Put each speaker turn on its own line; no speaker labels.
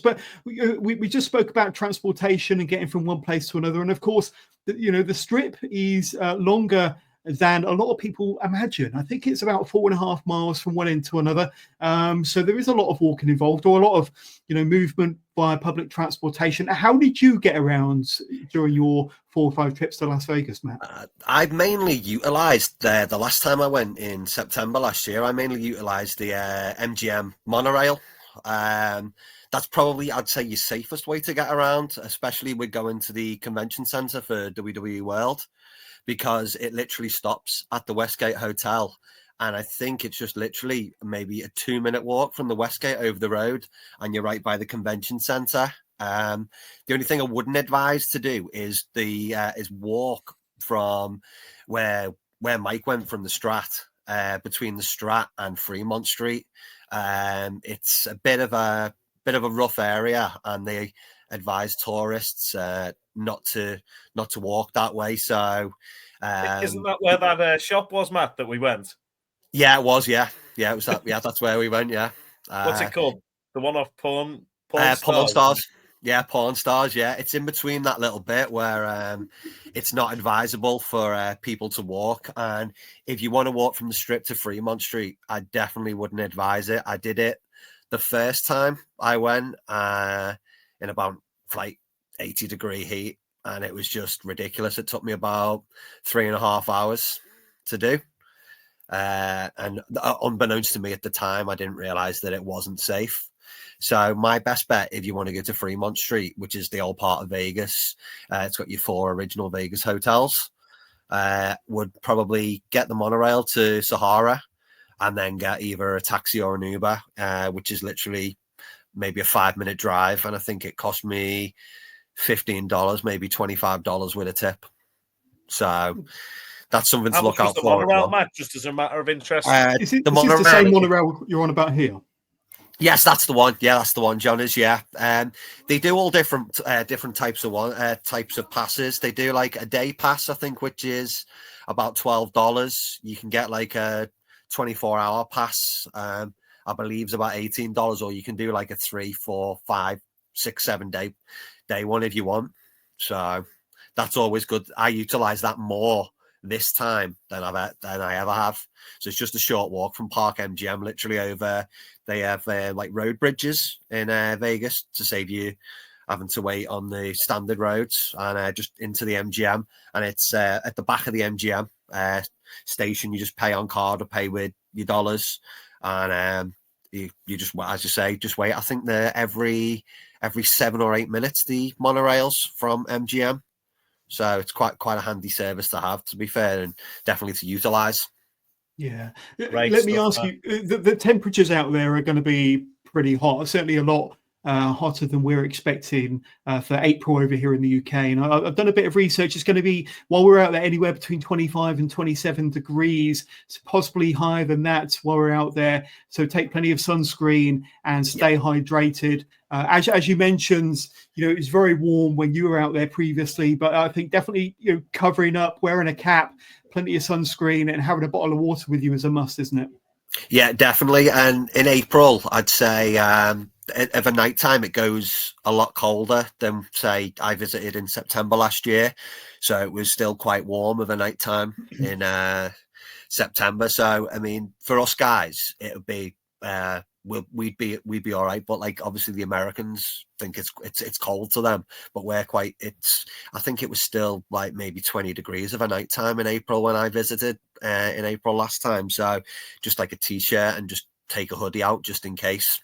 But we just spoke about transportation and getting from one place to another. And of course, the strip is longer than a lot of people imagine. I think it's about 4.5 miles from one end to another. So there is a lot of walking involved, or a lot of movement via public transportation. How did you get around during your 4 or 5 trips to Las Vegas, Matt?
I've mainly utilised the last time I went in September last year. I mainly utilised the MGM monorail. That's probably, I'd say, your safest way to get around, especially with going to the convention centre for WWE World, because it literally stops at the Westgate Hotel. And I think it's just literally maybe a 2-minute walk from the Westgate over the road, and you're right by the convention centre. The only thing I wouldn't advise to do is walk from where Mike went from the Strat, between the Strat and Fremont Street. It's a bit of a rough area, and they advise tourists not to walk that way. So
isn't that where that shop was, Matt, that we went?
Yeah, it was. Yeah, it was that. Yeah, that's where we went. Yeah.
What's it called? The one off Porn
Stars. Yeah, Porn Stars. Yeah, it's in between that little bit where it's not advisable for people to walk. And if you want to walk from the Strip to Fremont Street, I definitely wouldn't advise it. I did it the first time I went in about 80-degree heat, and it was just ridiculous. It took me about 3.5 hours to do. And unbeknownst to me at the time, I didn't realize that it wasn't safe. So my best bet, if you want to go to Fremont Street, which is the old part of Vegas, it's got your 4 original Vegas hotels, would probably get the monorail to Sahara, and then get either a taxi or an Uber, which is literally maybe a 5-minute drive. And I think it cost me $15, maybe $25 with a tip. So that's something to look out for.
Monorail, Matt, just as a matter of interest.
Is it the same monorail you're on about here?
Yes, that's the one. Yeah, that's the one, John. They do all different types of passes. They do like a day pass, I think, which is about $12. You can get like a 24-hour pass. I believe is about $18, or you can do like a 3, 4, 5, 6, 7 day one if you want. So that's always good. I utilize that more this time than I ever have. So it's just a short walk from Park MGM, literally over. They have like road bridges in Vegas to save you having to wait on the standard roads, and just into the MGM. And it's at the back of the MGM station. You just pay on card or pay with your dollars, and you just, as you say, just wait. I think they're every 7 or 8 minutes, the monorails from MGM. So it's quite a handy service to have, to be fair, and definitely to utilize.
Yeah. Let me ask you, the temperatures out there are going to be pretty hot, certainly a lot hotter than we're expecting for April over here in the UK. And I've done a bit of research. It's going to be, while we're out there, anywhere between 25 and 27 degrees, possibly higher than that while we're out there. So take plenty of sunscreen and stay hydrated. As you mentioned, it's very warm when you were out there previously, but I think definitely covering up, wearing a cap, plenty of sunscreen, and having a bottle of water with you is a must, isn't it?
Yeah, definitely. And in April, I'd say of a nighttime, it goes a lot colder than, say, I visited in September last year. So it was still quite warm of a nighttime in September. So, I mean, for us guys, it would be we'd be all right, but like obviously the Americans think it's cold to them, but I think it was still like maybe 20 degrees of a nighttime in April when I visited in April last time. So just like a t-shirt and just take a hoodie out just in case.